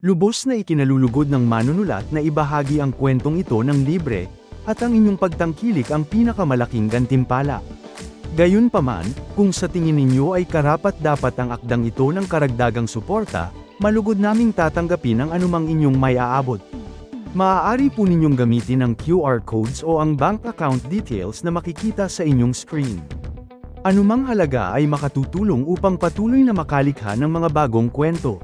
Lubos na ikinalulugod ng manunulat na ibahagi ang kwentong ito ng libre, at ang inyong pagtangkilik ang pinakamalaking gantimpala. Gayunpaman, kung sa tingin ninyo ay karapat-dapat ang akdang ito ng karagdagang suporta, malugod naming tatanggapin ang anumang inyong may aabot. Maaari po ninyong gamitin ang QR codes o ang bank account details na makikita sa inyong screen. Anumang halaga ay makatutulong upang patuloy na makalikha ng mga bagong kwento.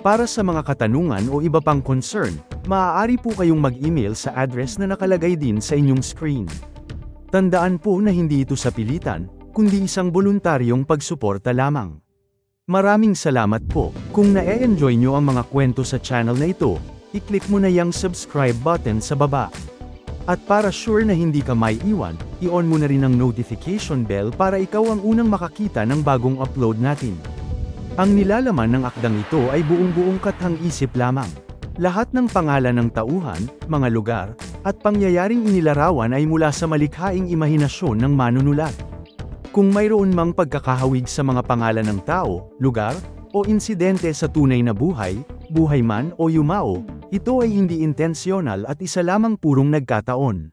Para sa mga katanungan o iba pang concern, maaari po kayong mag-email sa address na nakalagay din sa inyong screen. Tandaan po na hindi ito sa pilitan, kundi isang voluntaryong pagsuporta lamang. Maraming salamat po. Kung na-enjoy nyo ang mga kwento sa channel na ito, i-click mo na yung subscribe button sa baba. At para sure na hindi ka maiiwan, i-on mo na rin ang notification bell para ikaw ang unang makakita ng bagong upload natin. Ang nilalaman ng akdang ito ay buong-buong kathang-isip lamang. Lahat ng pangalan ng tauhan, mga lugar, at pangyayaring inilarawan ay mula sa malikhaing imahinasyon ng manunulat. Kung mayroon mang pagkakahawig sa mga pangalan ng tao, lugar, o insidente sa tunay na buhay, buhay man o yumao, ito ay hindi intensyonal at isa lamang purong nagkataon.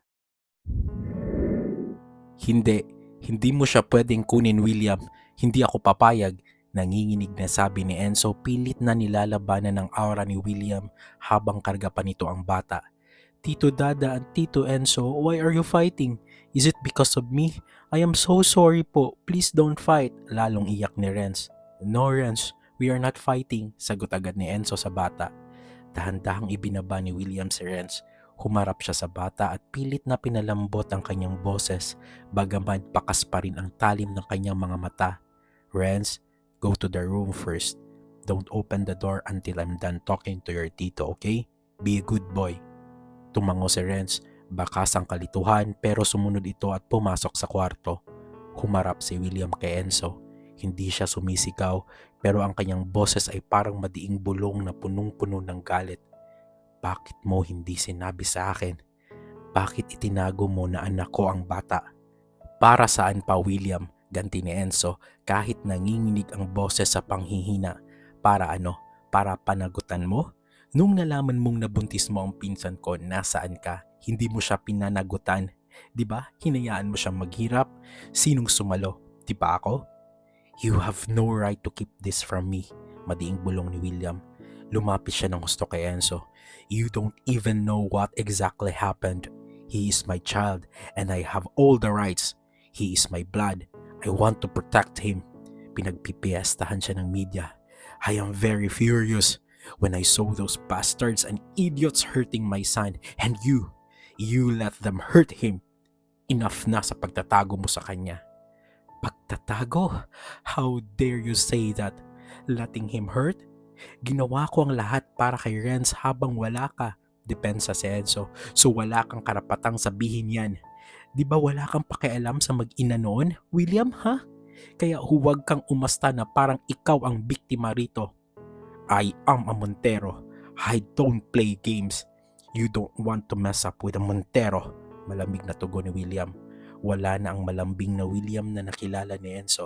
Hindi mo siya pwedeng kunin, William. Hindi ako papayag. Nanginginig na sabi ni Enzo, pilit na nilalabanan ng aura ni William habang karga pa nito ang bata. Tito Dada at Tito Enzo, why are you fighting? Is it because of me? I am so sorry po. Please don't fight. Lalong iyak ni Renz. No, Renz, we are not fighting, sagot agad ni Enzo sa bata. Dahan-dahang ibinaba ni William si Renz. Humarap siya sa bata at pilit na pinalambot ang kanyang boses, bagaman pakas pa rin ang talim ng kanyang mga mata. Renz, go to the room first. Don't open the door until I'm done talking to your tito, okay? Be a good boy. Tumango si Renz, bakas ang kalituhan pero sumunod ito at pumasok sa kwarto. Humarap si William kay Enzo. Hindi siya sumisigaw pero ang kanyang boses ay parang madiing bulong na punong-puno ng galit. Bakit mo hindi sinabi sa akin? Bakit itinago mo na anak ko ang bata? Para saan pa, William? Ganti ni Enzo kahit nanginginig ang boses sa panghihina. Para ano? Para panagutan mo? Nung nalaman mong nabuntis mo ang pinsan ko, nasaan ka? Hindi mo siya pinanagutan. Diba? Hinayaan mo siyang maghirap? Sinong sumalo? Diba ako? You have no right to keep this from me. Madiing bulong ni William. Lumapit siya ng gusto kay Enzo. You don't even know what exactly happened. He is my child and I have all the rights. He is my blood. I want to protect him. Pinagpipiestahan siya ng media. I am very furious when I saw those bastards and idiots hurting my son and you let them hurt him. Enough na sa pagtatago mo sa kanya. Pagtatago? How dare you say that? Letting him hurt? Ginawa ko ang lahat para kay Renz habang wala ka. Depensa si Enzo. So wala kang karapatang sabihin yan. Di ba wala kang pakialam sa mag-ina noon, William, ha? Kaya huwag kang umasta na parang ikaw ang biktima rito. I am a Montero. I don't play games. You don't want to mess up with a Montero. Malamig na tugon ni William. Wala na ang malambing na William na nakilala ni Enzo.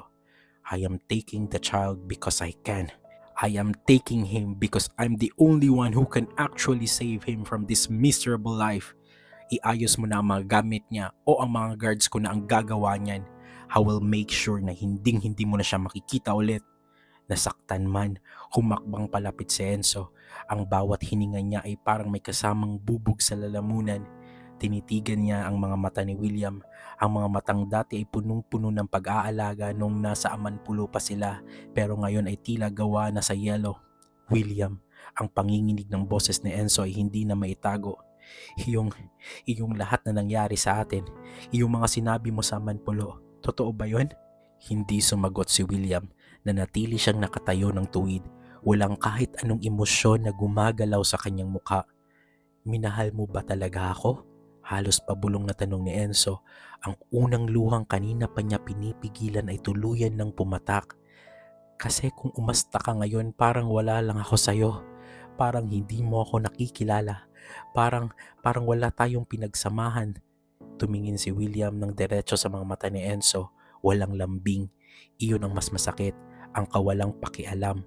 I am taking the child because I can. I am taking him because I'm the only one who can actually save him from this miserable life. Iayos mo na ang mga gamit niya o ang mga guards ko na ang gagawa niyan. I will make sure na hindi mo na siya makikita ulit. Nasaktan man, humakbang palapit si Enzo. Ang bawat hininga niya ay parang may kasamang bubog sa lalamunan. Tinitigan niya ang mga mata ni William. Ang mga matang dati ay punong-puno ng pag-aalaga nung nasa Amanpulo pa sila, pero ngayon ay tila gawa na sa yelo. William, ang panginginig ng boses ni Enzo ay hindi na maitago. Iyong lahat na nangyari sa atin, iyong mga sinabi mo sa Amanpulo, totoo ba yun? Hindi sumagot si William. Nanatili siyang nakatayo ng tuwid. Walang kahit anong emosyon na gumagalaw sa kanyang mukha. Minahal mo ba talaga ako? Halos pabulong na tanong ni Enzo. Ang unang luhang kanina pa niya pinipigilan ay tuluyan ng pumatak. Kasi kung umasta ka ngayon, parang wala lang ako sa'yo. Parang hindi mo ako nakikilala. Parang wala tayong pinagsamahan. Tumingin si William ng diretso sa mga mata ni Enzo. Walang lambing. Iyon ang mas masakit, ang kawalang pakialam.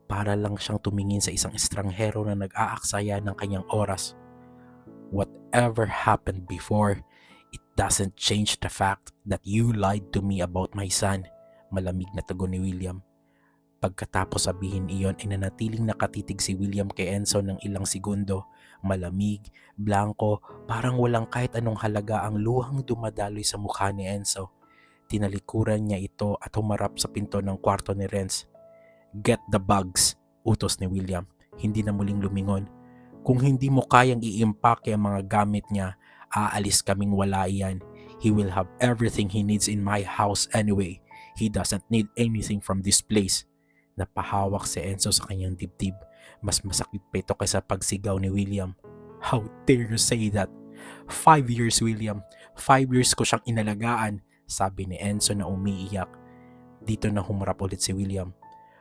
Para lang siyang tumingin sa isang estranghero na nag-aaksaya ng kanyang oras. Whatever happened before, it doesn't change the fact that you lied to me about my son, malamig na tugon ni William. Pagkatapos sabihin iyon ay nanatiling nakatitig si William kay Enzo ng ilang segundo. Malamig, blanco, parang walang kahit anong halaga ang luhang dumadaloy sa mukha ni Enzo. Tinalikuran niya ito at humarap sa pinto ng kwarto ni Renz. "Get the bags," utos ni William. Hindi na muling lumingon. "Kung hindi mo kayang iimpake ang mga gamit niya, aalis kaming wala iyan. He will have everything he needs in my house anyway. He doesn't need anything from this place." Napahawak si Enzo sa kanyang dibdib. Mas masakit pa ito kaysa pagsigaw ni William. "How dare you say that? 5 years, William. 5 years ko siyang inalagaan," sabi ni Enzo na umiiyak. Dito na humarap ulit si William.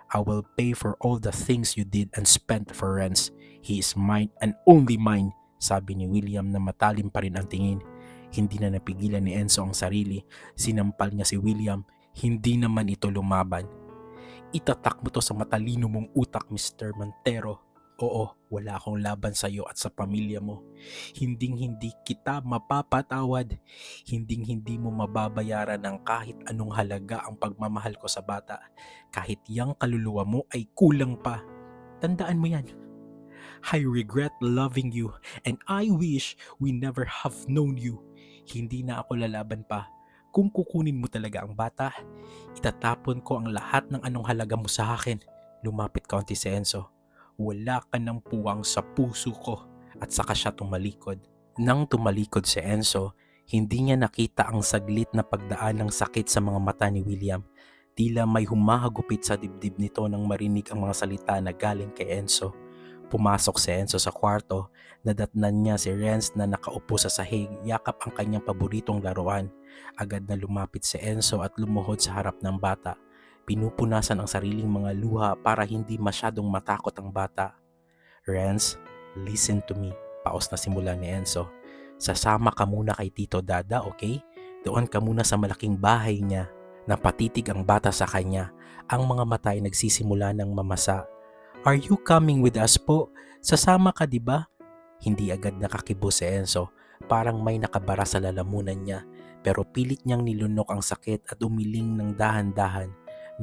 "I will pay for all the things you did and spent for Renz. He is mine and only mine," sabi ni William na matalim pa rin ang tingin. Hindi na napigilan ni Enzo ang sarili. Sinampal niya si William. Hindi naman ito lumaban. "Itatak mo to sa matalino mong utak, Mr. Montero. Oo, wala akong laban sa iyo at sa pamilya mo. Hinding-hindi kita mapapatawad. Hinding-hindi mo mababayaran ng kahit anong halaga ang pagmamahal ko sa bata. Kahit yang kaluluwa mo ay kulang pa. Tandaan mo yan. I regret loving you and I wish we never have known you. Hindi na ako lalaban pa. Kung kukunin mo talaga ang bata, itatapon ko ang lahat ng anong halaga mo sa akin." Lumapit kaunti si Enzo. "Wala ka ng puwang sa puso ko." At saka siya tumalikod. Nang tumalikod si Enzo, hindi niya nakita ang saglit na pagdaan ng sakit sa mga mata ni William. Tila may humahagupit sa dibdib nito nang marinig ang mga salita na galing kay Enzo. Pumasok si Enzo sa kwarto. Nadatnan niya si Renz na nakaupo sa sahig, yakap ang kanyang paboritong laruan. Agad na lumapit si Enzo at lumuhod sa harap ng bata. Pinupunasan ang sariling mga luha para hindi masyadong matakot ang bata. "Renz, listen to me," paos na simula ni Enzo. "Sasama ka muna kay Tito Dada, okay? Doon ka muna sa malaking bahay niya." Napatitig ang bata sa kanya. Ang mga mata ay nagsisimula ng mamasa. "Are you coming with us po? Sasama ka, di ba?" Hindi agad nakakibo si Enzo. Parang may nakabara sa lalamunan niya. Pero pilit niyang nilunok ang sakit at umiling ng dahan-dahan.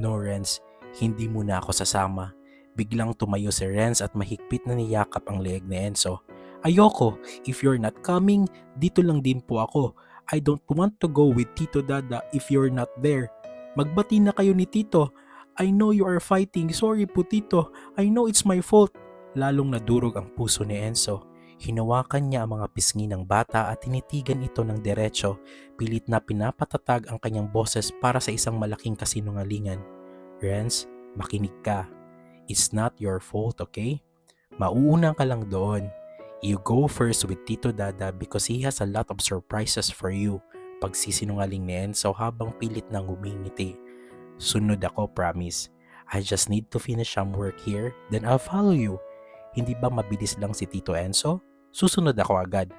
"No, Renz, hindi muna ako sasama." Biglang tumayo si Renz at mahigpit na niyakap ang leeg ni Enzo. "Ayoko. If you're not coming, dito lang din po ako. I don't want to go with Tito Dada if you're not there. Magbati na kayo ni Tito. I know you are fighting. Sorry po, Tito. I know it's my fault." Lalong nadurog ang puso ni Enzo. Hinawakan niya ang mga pisngi ng bata at tinitigan ito ng diretso. Pilit na pinapatatag ang kanyang boses para sa isang malaking kasinungalingan. "Renz, makinig ka. It's not your fault, okay? Mauuna ka lang doon. You go first with Tito Dada because he has a lot of surprises for you." Pagsisinungaling ni Enzo habang pilit nang ngumingiti. "Sunod ako, promise. I just need to finish some work here, then I'll follow you. Hindi ba mabilis lang si Tito Enzo? Susunod ako agad."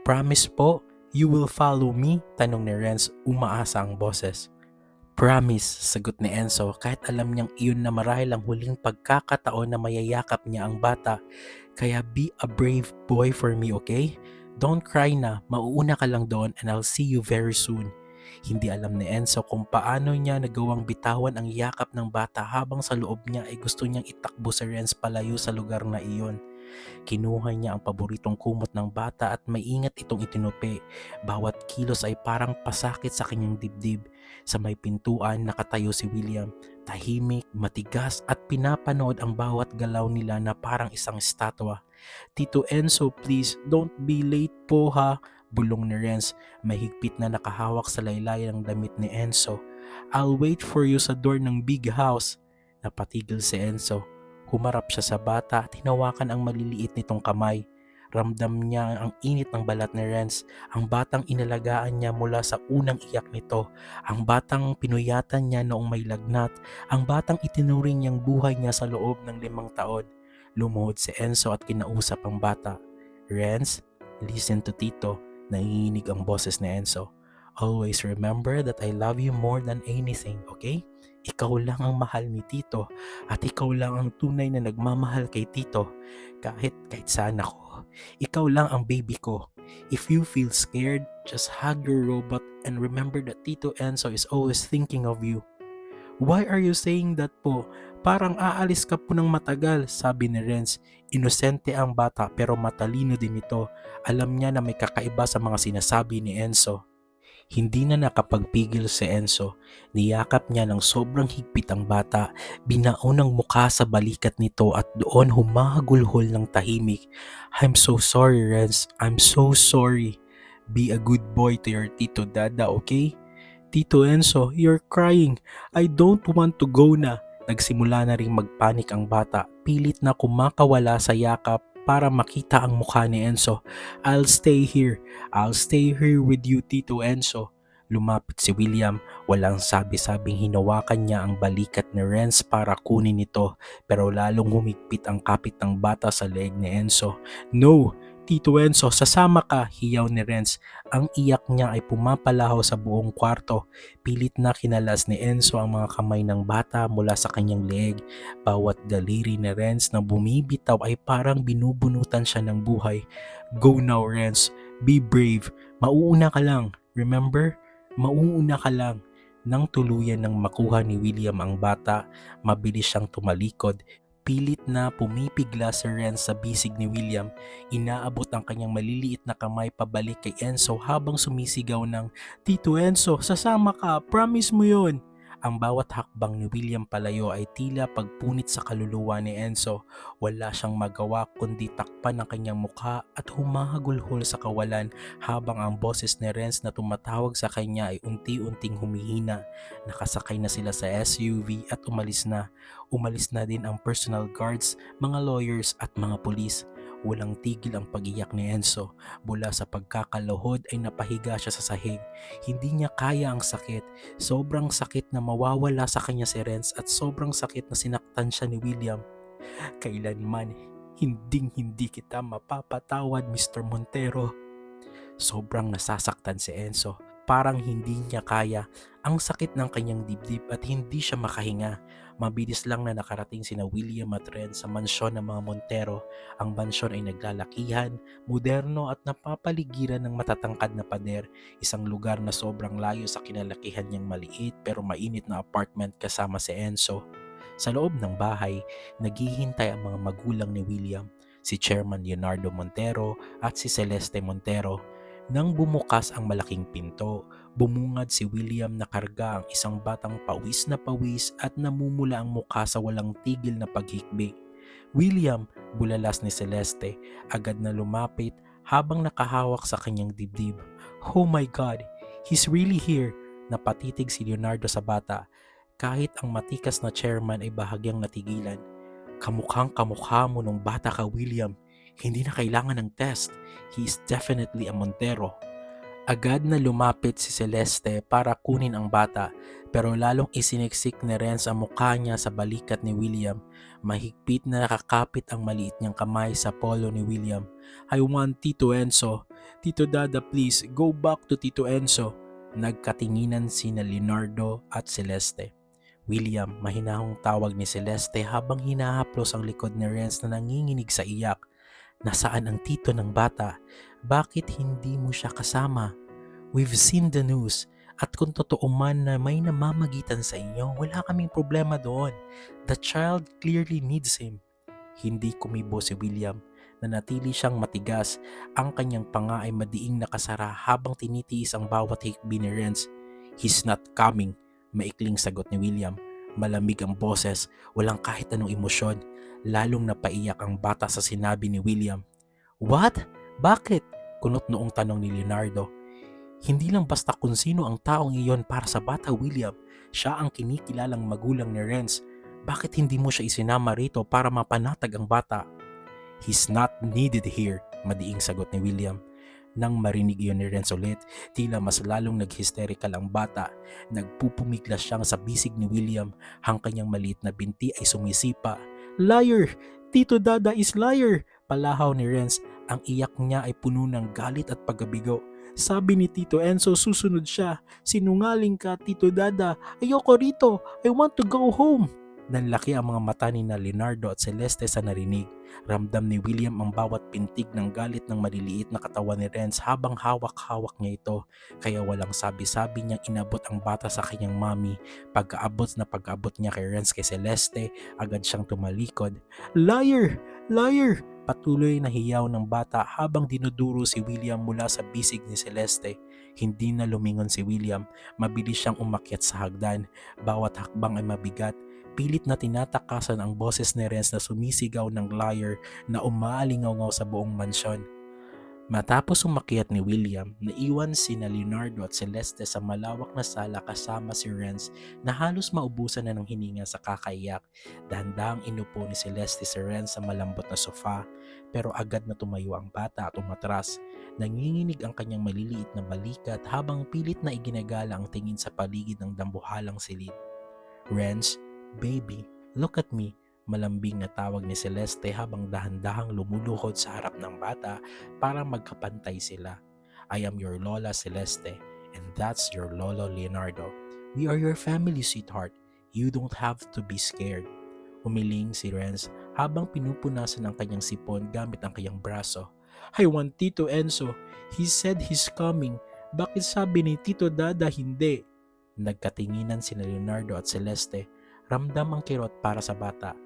"Promise po, you will follow me?" tanong ni Renz, umaasa ang boses. "Promise," sagot ni Enzo kahit alam niyang iyon na marahil ang huling pagkakataon na mayayakap niya ang bata. "Kaya be a brave boy for me, okay? Don't cry na, mauuna ka lang doon and I'll see you very soon." Hindi alam ni Enzo kung paano niya nagawang bitawan ang yakap ng bata habang sa loob niya ay gusto niyang itakbo si Renz palayo sa lugar na iyon. Kinuha niya ang paboritong kumot ng bata at maingat itong itinupi. Bawat kilos ay parang pasakit sa kanyang dibdib. Sa may pintuan nakatayo si William. Tahimik, matigas at pinapanood ang bawat galaw nila na parang isang estatwa. "Tito Enzo, please, don't be late po ha," bulong ni Renz. Mahigpit na nakahawak sa laylayan ng damit ni Enzo. "I'll wait for you sa door ng big house." Napatigil si Enzo. Humarap siya sa bata at hinawakan ang maliliit nitong kamay. Ramdam niya ang init ng balat ni Renz, ang batang inalagaan niya mula sa unang iyak nito, ang batang pinuyatan niya noong may lagnat, ang batang itinuring niyang buhay niya sa loob ng 5 taon. Lumuhod si Enzo at kinausap ang bata. "Renz, listen to Tito," nanginginig ang boses ni Enzo. Always remember that I love you more than anything, okay? Ikaw lang ang mahal ni Tito at ikaw lang ang tunay na nagmamahal kay Tito kahit saan ako. Ikaw lang ang baby ko. If you feel scared, just hug your robot and remember that Tito Enzo is always thinking of you. Why are you saying that po? Parang aalis ka po ng matagal, sabi ni Renz. Inosente ang bata pero matalino din ito. Alam niya na may kakaiba sa mga sinasabi ni Enzo. Hindi na nakapagpigil si Enzo. Niyakap niya ng sobrang higpit ang bata. Binaon ang mukha sa balikat nito at doon humahagulhol ng tahimik. I'm so sorry, Renz. I'm so sorry. Be a good boy to your Tito Dada, okay? Tito Enzo, you're crying. I don't want to go na. Nagsimula na ring magpanik ang bata. Pilit na kumakawala sa yakap para makita ang mukha ni Enzo. I'll stay here. I'll stay here with you, Tito Enzo. Lumapit si William. Walang sabi-sabing hinawakan niya ang balikat ni Renz para kunin ito. Pero lalong humigpit ang kapit ng bata sa leeg ni Enzo. No! Tito Enzo, sasama ka, hiyaw ni Renz. Ang iyak niya ay pumapalahaw sa buong kwarto. Pilit na kinalas ni Enzo ang mga kamay ng bata mula sa kanyang leeg. Bawat daliri ni Renz na bumibitaw ay parang binubunutan siya ng buhay. Go now, Renz. Be brave. Mauuna ka lang. Remember? Mauuna ka lang. Nang tuluyan ng makuha ni William ang bata, mabilis siyang tumalikod. Pilit na pumipigla si Renz sa bisig ni William. Inaabot ang kanyang maliliit na kamay pabalik kay Enzo habang sumisigaw ng, Tito Enzo, sasama ka, promise mo yun. Ang bawat hakbang ni William palayo ay tila pagpunit sa kaluluwa ni Enzo. Wala siyang magawa kundi takpan ang kanyang mukha at humahagulhol sa kawalan habang ang boses ni Renz na tumatawag sa kanya ay unti-unting humihina. Nakasakay na sila sa SUV at umalis na. Umalis na din ang personal guards, mga lawyers at mga pulis. Walang tigil ang pag-iyak ni Enzo. Mula sa pagkakaluhod ay napahiga siya sa sahig. Hindi niya kaya ang sakit. Sobrang sakit na mawawala sa kanya si Renz at sobrang sakit na sinaktan siya ni William. Kailanman, hindi kita mapapatawad, Mr. Montero. Sobrang nasasaktan si Enzo. Parang hindi niya kaya ang sakit ng kanyang dibdib at hindi siya makahinga. Mabilis lang na nakarating sina William at Renz sa mansyon ng mga Montero. Ang mansyon ay naglalakihan, moderno at napapaligiran ng matatangkad na pader. Isang lugar na sobrang layo sa kinalakihan niyang maliit pero mainit na apartment kasama si Enzo. Sa loob ng bahay, naghihintay ang mga magulang ni William, si Chairman Leonardo Montero at si Celeste Montero. Nang bumukas ang malaking pinto, bumungad si William na karga ang isang batang pawis na pawis at namumula ang mukha sa walang tigil na paghikbi. William, bulalas ni Celeste, agad na lumapit habang nakahawak sa kanyang dibdib. Oh my God, he's really here! Napatitig si Leonardo sa bata. Kahit ang matikas na chairman ay bahagyang natigilan. Kamukhang kamukha mo nung bata ka, William. Hindi na kailangan ng test. He is definitely a Montero. Agad na lumapit si Celeste para kunin ang bata pero lalong isiniksik ni Renz ang mukha niya sa balikat ni William. Mahigpit na nakakapit ang maliit niyang kamay sa polo ni William. I want Tito Enzo. Tito Dada, please, go back to Tito Enzo. Nagkatinginan sina Leonardo at Celeste. William, mahinahong tawag ni Celeste habang hinahaplos ang likod ni Renz na nanginginig sa iyak. Nasaan ang tito ng bata? Bakit hindi mo siya kasama? We've seen the news at kung totoo man na may namamagitan sa inyo, wala kaming problema doon. The child clearly needs him. Hindi kumibo si William. Nanatili siyang matigas. Ang kanyang panga ay madiing nakasara habang tinitiis ang bawat hikbi ni Renz. He's not coming, maikling sagot ni William. Malamig ang boses, walang kahit anong emosyon. Lalong napaiyak ang bata sa sinabi ni William. What? Bakit? Kunot noong tanong ni Leonardo. Hindi lang basta kung sino ang taong iyon para sa bata, William. Siya ang kinikilalang magulang ni Renz. Bakit hindi mo siya isinama rito para mapanatag ang bata? He's not needed here, madiing sagot ni William. Nang marinig iyon ni Renz ulit, tila mas lalong nag-hysterical ang bata. Nagpupumiglas siyang sa bisig ni William. Ang kanyang maliit na binti ay sumisipa. Liar! Tito Dada is liar! Palahaw ni Renz. Ang iyak niya ay puno ng galit at pagkabigo. Sabi ni Tito Enzo susunod siya. Sinungaling ka, Tito Dada. Ayoko rito. I want to go home. Nanlaki ang mga mata ni na Leonardo at Celeste sa narinig. Ramdam ni William ang bawat pintig ng galit ng maliliit na katawan ni Renz habang hawak-hawak niya ito. Kaya walang sabi-sabi niyang inabot ang bata sa kanyang mami. Pagkaabot niya kay Renz kay Celeste, agad siyang tumalikod. Liar! Liar! Patuloy na hiyaw ng bata habang dinuduro si William mula sa bisig ni Celeste. Hindi na lumingon si William. Mabilis siyang umakyat sa hagdan. Bawat hakbang ay mabigat. Pilit na tinatakasan ang boses ni Renz na sumisigaw ng liar na umaalingaw sa buong mansyon. Matapos umakyat ni William, naiwan sina Leonardo at Celeste sa malawak na sala kasama si Renz na halos maubusan na ng hininga sa kakaiyak. Dahan-dahang inupo ni Celeste si Renz sa malambot na sofa, pero agad na tumayo ang bata at umatras. Nanginginig ang kanyang maliliit na balikat habang pilit na iginagala ang tingin sa paligid ng dambuhalang silid. Renz, baby, look at me. Malambing na tawag ni Celeste habang dahan-dahang lumuluhod sa harap ng bata para magkapantay sila. I am your Lola Celeste and that's your Lolo Leonardo. We are your family, sweetheart. You don't have to be scared. Umiling si Renz habang pinupunasan ang kanyang sipon gamit ang kanyang braso. I want Tito Enzo. He said he's coming. Bakit sabi ni Tito Dada hindi? Nagkatinginan sina Leonardo at Celeste. Ramdam ang kirot para sa bata.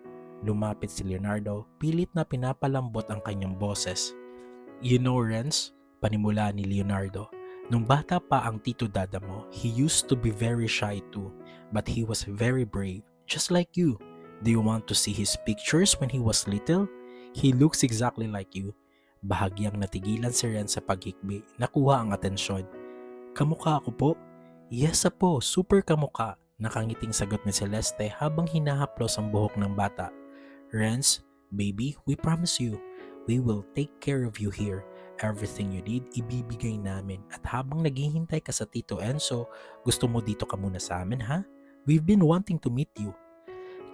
Lumapit si Leonardo, pilit na pinapalambot ang kanyang boses. You know, Renz, panimula ni Leonardo, nung bata pa ang Tito Dada mo, he used to be very shy too, but he was very brave, just like you. Do you want to see his pictures when he was little? He looks exactly like you. Bahagyang natigilan si Renz sa paghikbi, nakuha ang atensyon. Kamukha ako po? Yes po, super kamukha. Nakangiting sagot ni Celeste habang hinahaplos ang buhok ng bata. Renz, baby, we promise you, we will take care of you here. Everything you need, ibibigay namin. At habang naghihintay ka sa Tito Enzo, gusto mo dito ka muna sa amin, ha? We've been wanting to meet you.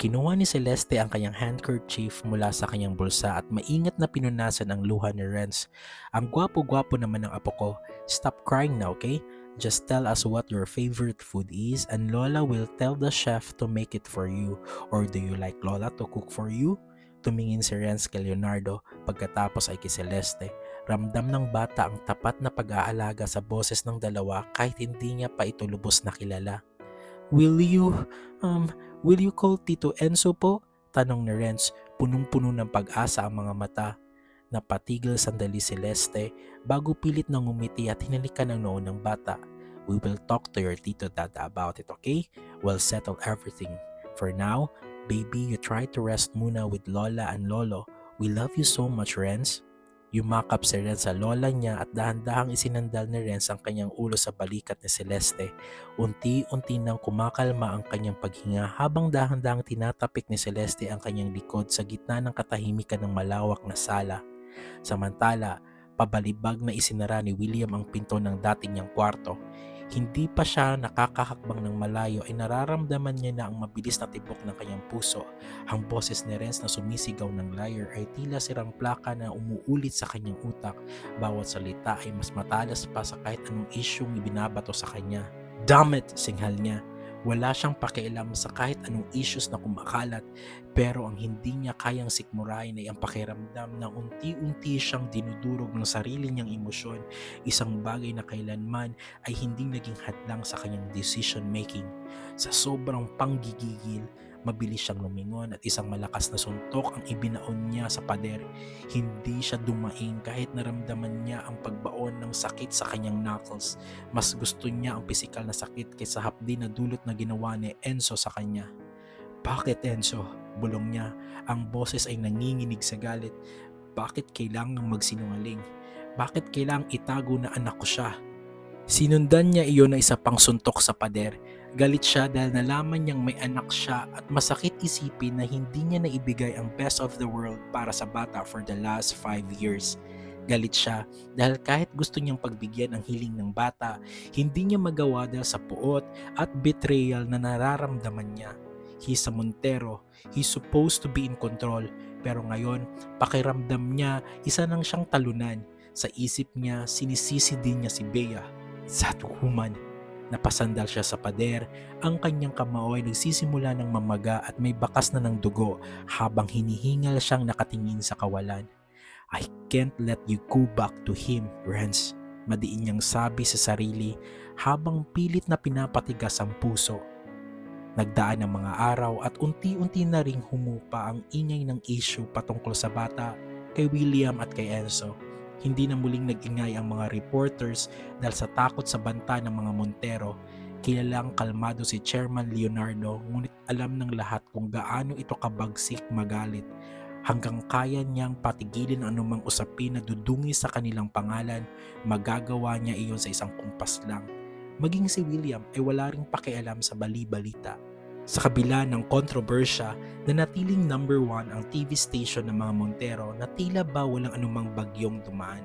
Kinuha ni Celeste ang kanyang handkerchief mula sa kanyang bulsa at maingat na pinunasan ang luha ni Renz. Ang gwapo-gwapo naman ng apo ko. Stop crying now, okay? Just tell us what your favorite food is and Lola will tell the chef to make it for you. Or do you like Lola to cook for you? Tumingin si Renz kay Leonardo pagkatapos ay kay Celeste. Ramdam ng bata ang tapat na pag-aalaga sa boses ng dalawa kahit hindi niya pa ito lubos na kilala. Will you call Tito Enzo po? Tanong ni Renz, punong-puno ng pag-asa ang mga mata. Napatigil sandali si Celeste bago pilit nang ngumiti at hinalikan ng noo ng bata. We will talk to your Tito Dada about it, okay? We'll settle everything. For now, baby, you try to rest muna with Lola and Lolo. We love you so much, Renz. Yumakap si Renz sa lola niya at dahan-dahang isinandal ni Renz ang kanyang ulo sa balikat ni Celeste. Unti-unti nang kumakalma ang kanyang paghinga habang dahan-dahang tinatapik ni Celeste ang kanyang likod sa gitna ng katahimikan ng malawak na sala. Samantala, pabalibag na isinara ni William ang pinto ng dati niyang kwarto. Hindi pa siya nakakahakbang ng malayo ay nararamdaman niya na ang mabilis na tibok ng kanyang puso. Ang boses ni Renz na sumisigaw ng liar ay tila sirang plaka na umuulit sa kanyang utak. Bawat salita ay mas matalas pa sa kahit anong isyung ibinabato sa kanya. Damn it! Singhal niya. Wala siyang pakialam sa kahit anong issues na kumakalat, pero ang hindi niya kayang sikmurain ay ang pakiramdam na unti-unti siyang dinudurog ng sarili niyang emosyon, isang bagay na kailanman ay hindi naging hadlang sa kanyang decision making. Sa sobrang panggigigil, mabilis siyang lumingon at isang malakas na suntok ang ibinaon niya sa pader. Hindi siya dumaing kahit naramdaman niya ang pagbaon ng sakit sa kanyang knuckles. Mas gusto niya ang pisikal na sakit kaysa hapdi na dulot na ginawa ni Enzo sa kanya. Bakit, Enzo? Bulong niya. Ang boses ay nanginginig sa galit. Bakit kailangang magsinungaling? Bakit kailangang itago na anak ko siya? Sinundan niya iyon na isa pang suntok sa pader. Galit siya dahil nalaman niyang may anak siya at masakit isipin na hindi niya naibigay ang best of the world para sa bata for the last 5 years. Galit siya dahil kahit gusto niyang pagbigyan ang hiling ng bata, hindi niya magawa dahil sa puot at betrayal na nararamdaman niya. He's a Montero, he's supposed to be in control, pero ngayon pakiramdam niya isa nang siyang talunan. Sa isip niya, sinisisi din niya si Bea. That woman. Napasandal siya sa pader, ang kanyang kamao ay nagsisimula ng mamaga at may bakas na ng dugo habang hinihingal siyang nakatingin sa kawalan. I can't let you go back to him, Renz. Madiin niyang sabi sa sarili habang pilit na pinapatigas ang puso. Nagdaan ang mga araw at unti-unti na ring humupa ang ingay ng issue patungkol sa bata, kay William at kay Enzo. Hindi na muling nag-ingay ang mga reporters dahil sa takot sa banta ng mga Montero. Kilalang kalmado si Chairman Leonardo, ngunit alam ng lahat kung gaano ito kabagsik magalit. Hanggang kaya niyang patigilin ang anumang usapin na dudungi sa kanilang pangalan, magagawa niya iyon sa isang kumpas lang. Maging si William ay wala ring pakialam sa bali-balita. Sa kabila ng kontrobersya, nanatiling number 1 ang TV station ng mga Montero na tila ba walang anumang bagyong dumaan.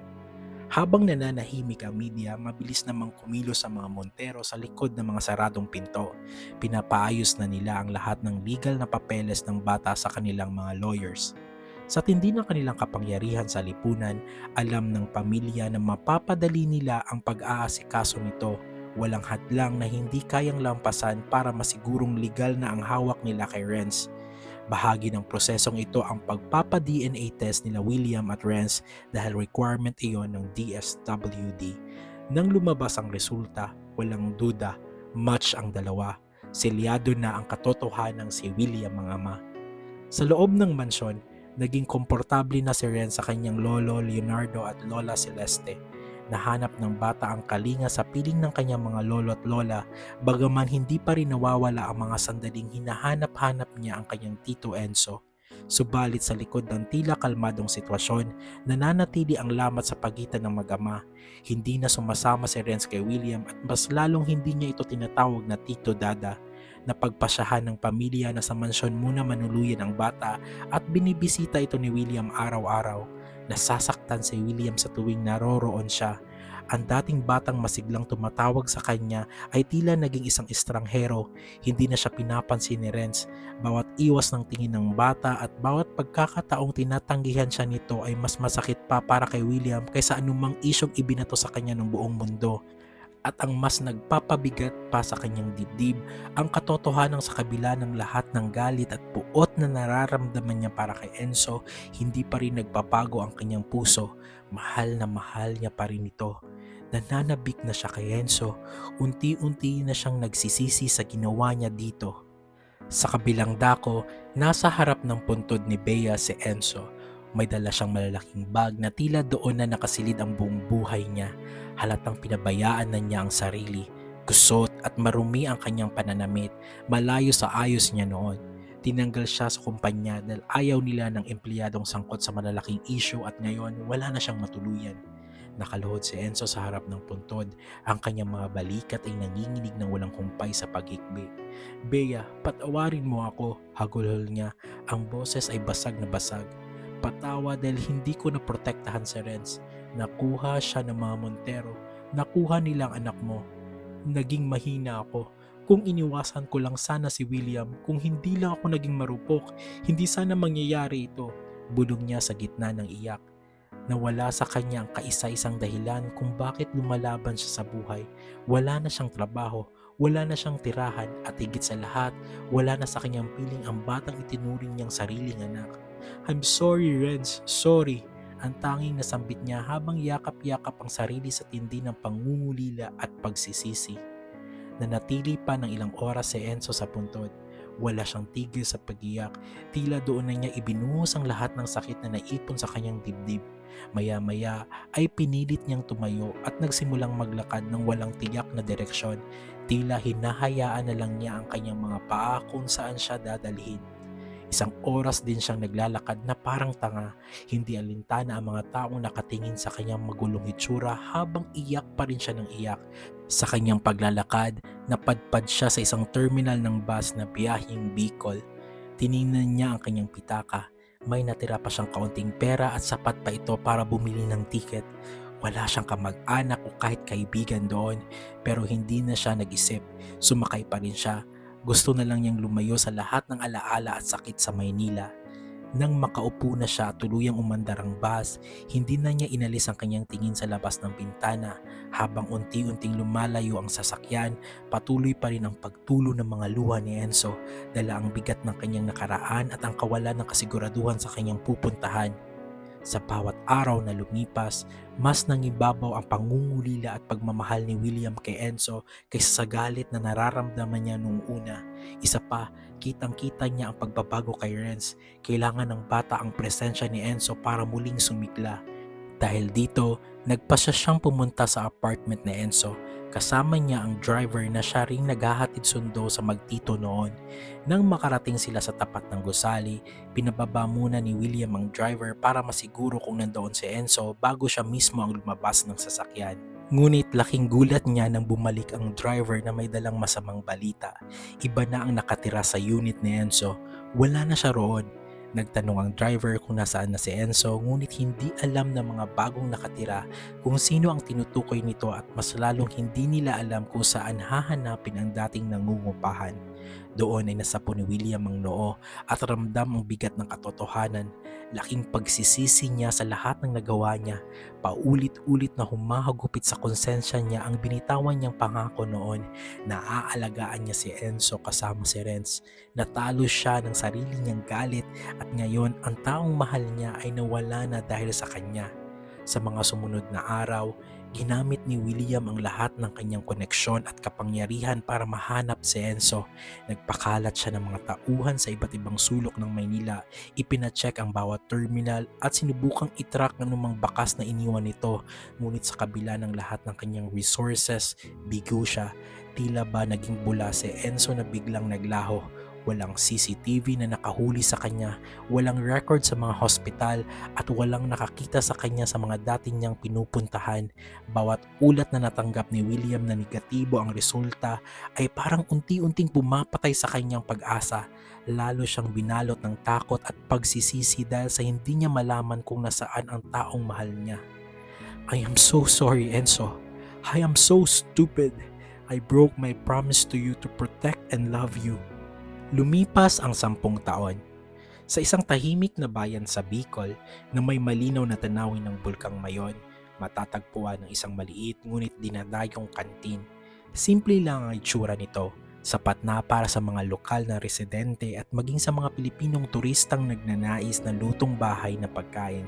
Habang nananahimik ang media, mabilis namang kumilos ang mga Montero sa likod ng mga saradong pinto. Pinapaayos na nila ang lahat ng legal na papeles ng bata sa kanilang mga lawyers. Sa tindi ng kanilang kapangyarihan sa lipunan, alam ng pamilya na mapapadali nila ang pag-aasikaso nito. Walang hadlang na hindi kayang lampasan para masigurong legal na ang hawak nila kay Renz. Bahagi ng prosesong ito ang pagpapa-DNA test nila William at Renz dahil requirement iyon ng DSWD. Nang lumabas ang resulta, walang duda, match ang dalawa. Selyado na ang katotohanan ng si William ang ama. Sa loob ng mansyon, naging komportable na si Renz sa kanyang lolo Leonardo at lola Celeste. Nahanap ng bata ang kalinga sa piling ng kanyang mga lolo at lola, bagaman hindi pa rin nawawala ang mga sandaling hinahanap-hanap niya ang kanyang tito Enzo. Subalit sa likod ng tila kalmadong sitwasyon, nananatili ang lamat sa pagitan ng mag-ama. Hindi na sumasama si Renz kay William at mas lalong hindi niya ito tinatawag na Tito Dada. Napagpasyahan ng pamilya na sa mansyon muna manuluyan ang bata at binibisita ito ni William araw-araw. Nasasaktan si William sa tuwing naroroon siya. Ang dating batang masiglang tumatawag sa kanya ay tila naging isang estranghero. Hindi na siya pinapansin ni Renz. Bawat iwas ng tingin ng bata at bawat pagkakataong tinatanggihan siya nito ay mas masakit pa para kay William kaysa anumang isyong ibinato sa kanya ng buong mundo. At ang mas nagpapabigat pa sa kanyang dibdib, ang katotohanan sa kabila ng lahat ng galit at puot na nararamdaman niya para kay Enzo, hindi pa rin nagpapago ang kanyang puso. Mahal na mahal niya pa rin ito. Nananabik na siya kay Enzo, unti-unti na siyang nagsisisi sa ginawa niya dito. Sa kabilang dako, nasa harap ng puntod ni Bea si Enzo. May dala siyang malalaking bag na tila doon na nakasilid ang buong buhay niya. Halatang pinabayaan na niya ang sarili. Kusot at marumi ang kanyang pananamit. Malayo sa ayos niya noon. Tinanggal siya sa kumpanya dahil ayaw nila ng empleyadong sangkot sa malalaking issue at ngayon wala na siyang matuluyan. Nakaluhod si Enzo sa harap ng puntod. Ang kanyang mga balikat ay nanginginig ng walang humpay sa pag-ikbi. Bea, patawarin mo ako, hagulhol niya. Ang boses ay basag na basag. Patawa dahil hindi ko naprotektahan si Renz. Nakuha siya ng mga Montero. Nakuha nilang anak mo. Naging mahina ako. Kung iniwasan ko lang sana si William, kung hindi lang ako naging marupok, hindi sana mangyayari ito. Bulong niya sa gitna ng iyak. Nawala sa kanya ang kaisa-isang dahilan kung bakit lumalaban siya sa buhay. Wala na siyang trabaho, wala na siyang tirahan at higit sa lahat, wala na sa kanyang piling ang batang itinuring niyang sariling anak. I'm sorry Renz, sorry. Ang tanging nasambit niya habang yakap-yakap ang sarili sa tindi ng pangungulila at pagsisisi. Nanatili pa ng ilang oras si Enzo sa puntod. Wala siyang tigil sa pag-iyak. Tila doon na niya ibinuhos ang lahat ng sakit na naipon sa kanyang dibdib. Maya-maya ay pinilit niyang tumayo at nagsimulang maglakad ng walang tiyak na direksyon. Tila hinahayaan na lang niya ang kanyang mga paa kung saan siya dadalhin. Isang oras din siyang naglalakad na parang tanga. Hindi alintana ang mga taong nakatingin sa kanyang magulong itsura habang iyak pa rin siya ng iyak. Sa kanyang paglalakad, napadpad siya sa isang terminal ng bus na biyaheng Bicol. Tiningnan niya ang kanyang pitaka. May natira pa siyang kaunting pera at sapat pa ito para bumili ng tiket. Wala siyang kamag-anak o kahit kaibigan doon, pero hindi na siya nag-isip. Sumakay pa rin siya. Gusto na lang niyang lumayo sa lahat ng alaala at sakit sa Maynila. Nang makaupo na siya at tuluyang umandar ang bus, hindi na niya inalis ang kanyang tingin sa labas ng bintana. Habang unti-unting lumalayo ang sasakyan, patuloy pa rin ang pagtulo ng mga luha ni Enzo, dala ang bigat ng kanyang nakaraan at ang kawalan ng kasiguraduhan sa kanyang pupuntahan. Sa bawat araw na lumipas, mas nangibabaw ang pangungulila at pagmamahal ni William kay Enzo kaysa sa galit na nararamdaman niya noong una. Isa pa, kitang-kita niya ang pagbabago kay Renz. Kailangan ng bata ang presensya ni Enzo para muling sumigla. Dahil dito, nagpasya siyang pumunta sa apartment ni Enzo. Kasama niya ang driver na siya ring naghahatid sundo sa magtito noon. Nang makarating sila sa tapat ng gusali, pinababa muna ni William ang driver para masiguro kung nandoon si Enzo bago siya mismo ang lumabas ng sasakyan. Ngunit laking gulat niya nang bumalik ang driver na may dalang masamang balita. Iba na ang nakatira sa unit ni Enzo. Wala na siya roon. Nagtanong ang driver kung nasaan na si Enzo, ngunit hindi alam ng mga bagong nakatira kung sino ang tinutukoy nito at mas lalong hindi nila alam kung saan hahanapin ang dating nangungupahan. Doon ay nasapo ni William ang noo at ramdam ang bigat ng katotohanan. Laking pagsisisi niya sa lahat ng nagawa niya. Paulit-ulit na humahagupit sa konsensya niya ang binitawan niyang pangako noon na aalagaan niya si Enzo kasama si Renz. Natalo siya ng sarili niyang galit at ngayon ang taong mahal niya ay nawala na dahil sa kanya. Sa mga sumunod na araw, ginamit ni William ang lahat ng kanyang koneksyon at kapangyarihan para mahanap si Enzo. Nagpakalat siya ng mga tauhan sa iba't ibang sulok ng Maynila, ipinacheck ang bawat terminal at sinubukang itrack ng anumang bakas na iniwan nito. Ngunit sa kabila ng lahat ng kanyang resources, bigo siya. Tila ba naging bula si Enzo na biglang naglaho. Walang CCTV na nakahuli sa kanya, walang record sa mga hospital at walang nakakita sa kanya sa mga dati niyang pinupuntahan. Bawat ulat na natanggap ni William na negatibo ang resulta ay parang unti-unting pumapatay sa kanyang pag-asa. Lalo siyang binalot ng takot at pagsisisi dahil sa hindi niya malaman kung nasaan ang taong mahal niya. I am so sorry, Enzo. I am so stupid. I broke my promise to you to protect and love you. Lumipas ang 10 taon. Sa isang tahimik na bayan sa Bicol na may malinaw na tanawin ng Bulkang Mayon, matatagpuan ng isang maliit ngunit dinadayong kantin. Simple lang ang itsura nito, sapat na para sa mga lokal na residente at maging sa mga Pilipinong turistang nagnanais na lutong bahay na pagkain.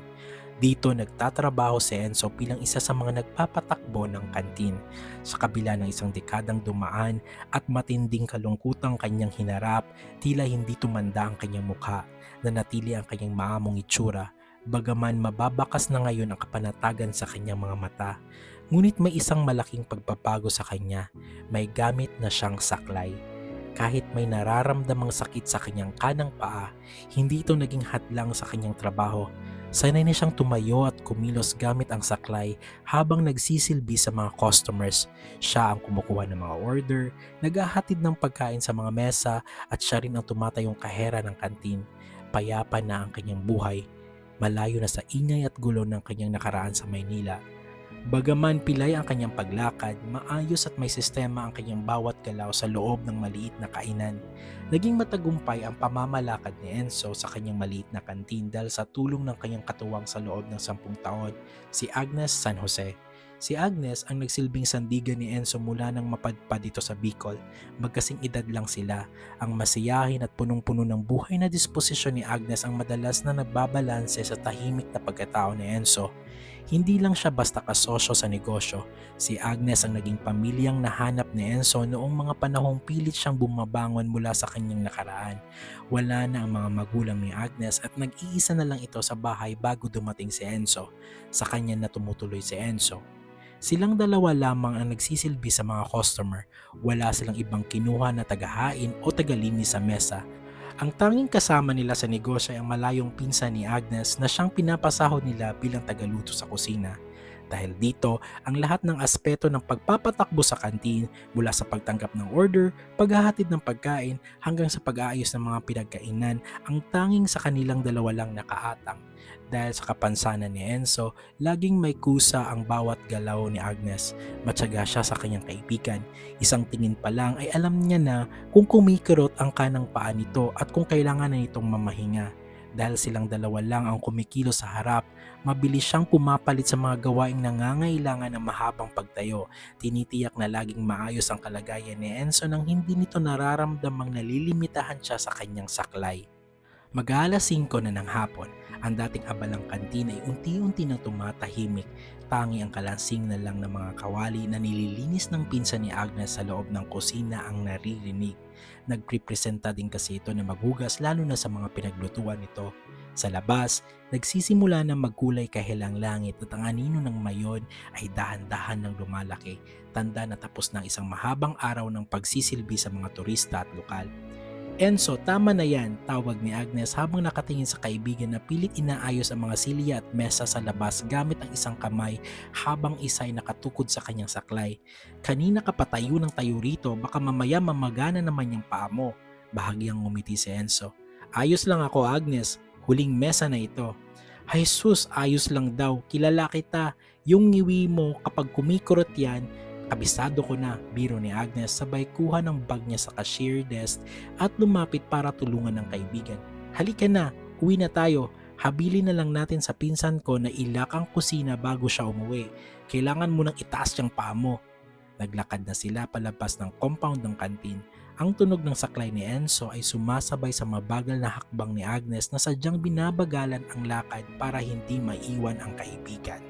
Dito nagtatrabaho si Enzo bilang isa sa mga nagpapatakbo ng kantin. Sa kabila ng isang dekadang dumaan at matinding kalungkutang kanyang hinarap, tila hindi tumanda ang kanyang mukha, nanatili ang kanyang maamong itsura, bagaman mababakas na ngayon ang kapanatagan sa kanyang mga mata. Ngunit may isang malaking pagbabago sa kanya, may gamit na siyang saklay. Kahit may nararamdamang sakit sa kanyang kanang paa, hindi ito naging hadlang sa kanyang trabaho. Sanay na siyang tumayo at kumilos gamit ang saklay habang nagsisilbi sa mga customers. Siya ang kumukuha ng mga order, naghahatid ng pagkain sa mga mesa at siya rin ang tumatayong kahera ng kantin. Payapa na ang kanyang buhay, malayo na sa ingay at gulo ng kanyang nakaraan sa Maynila. Bagaman pilay ang kanyang paglakad, maayos at may sistema ang kanyang bawat galaw sa loob ng maliit na kainan. Naging matagumpay ang pamamalakad ni Enzo sa kanyang maliit na kantin dahil sa tulong ng kanyang katuwang sa loob ng 10 taon, si Agnes San Jose. Si Agnes ang nagsilbing sandigan ni Enzo mula nang mapadpad dito sa Bicol. Magkasing edad lang sila. Ang masiyahin at punong-puno ng buhay na disposisyon ni Agnes ang madalas na nagbabalanse sa tahimik na pagkatao ni Enzo. Hindi lang siya basta kasosyo sa negosyo. Si Agnes ang naging pamilyang nahanap ni Enzo noong mga panahong pilit siyang bumabangon mula sa kanyang nakaraan. Wala na ang mga magulang ni Agnes at nag-iisa na lang ito sa bahay bago dumating si Enzo. Sa kanya na tumutuloy si Enzo. Silang dalawa lamang ang nagsisilbi sa mga customer. Wala silang ibang kinuha na tagahain o tagalinis sa mesa. Ang tanging kasama nila sa negosyo ay ang malayong pinsan ni Agnes na siyang pinapasahod nila bilang tagaluto sa kusina. Dahil dito, ang lahat ng aspeto ng pagpapatakbo sa kantin mula sa pagtanggap ng order, paghahatid ng pagkain hanggang sa pag-aayos ng mga pinagkainan ang tanging sa kanilang dalawa lang nakaatang. Dahil sa kapansanan ni Enzo, laging may kusa ang bawat galaw ni Agnes. Matyaga siya sa kanyang kaibigan. Isang tingin pa lang ay alam niya na kung kumikirot ang kanang paa nito at kung kailangan na nitong mamahinga. Dahil silang dalawa lang ang kumikilos sa harap, mabilis siyang pumapalit sa mga gawaing nangangailangan ng mahabang pagtayo. Tinitiyak na laging maayos ang kalagayan ni Enzo nang hindi nito nararamdamang nalilimitahan siya sa kanyang saklay. Mag-aalas 5 na ng hapon, ang dating abalang kantina ay unti-unti nang tumatahimik. Tangi ang kalansing na lang ng mga kawali na nililinis ng pinsan ni Agnes sa loob ng kusina ang naririnig. Nagprepresenta din kasi ito na maghugas lalo na sa mga pinaglutuan nito. Sa labas, nagsisimula na magkulay kahilang langit at ang anino ng mayon ay dahan-dahan ng lumalaki. Tanda na tapos ng isang mahabang araw ng pagsisilbi sa mga turista at lokal. Enzo, tama na yan, tawag ni Agnes habang nakatingin sa kaibigan na pilit inaayos ang mga silya at mesa sa labas gamit ang isang kamay habang isa ay nakatukod sa kanyang saklay. Kanina ka pa tayo ng tayo rito, baka mamaya mamagana naman yung paa mo. Bahagyang ngumiti si Enzo. Ayos lang ako, Agnes, huling mesa na ito. Jesus, ayos lang daw, kilala kita. Yung ngiwi mo kapag kumikurot yan, kabisado ko na, biro ni Agnes sabay kuha ng bag niya sa cashier desk at lumapit para tulungan ng kaibigan. Halika na, uwi na tayo. Habilin na lang natin sa pinsan ko na ilak ang kusina bago siya umuwi. Kailangan mo nang itaas yung paa mo. Naglakad na sila palabas ng compound ng kantin. Ang tunog ng saklay ni Enzo ay sumasabay sa mabagal na hakbang ni Agnes na sadyang binabagalan ang lakad para hindi maiwan ang kaibigan.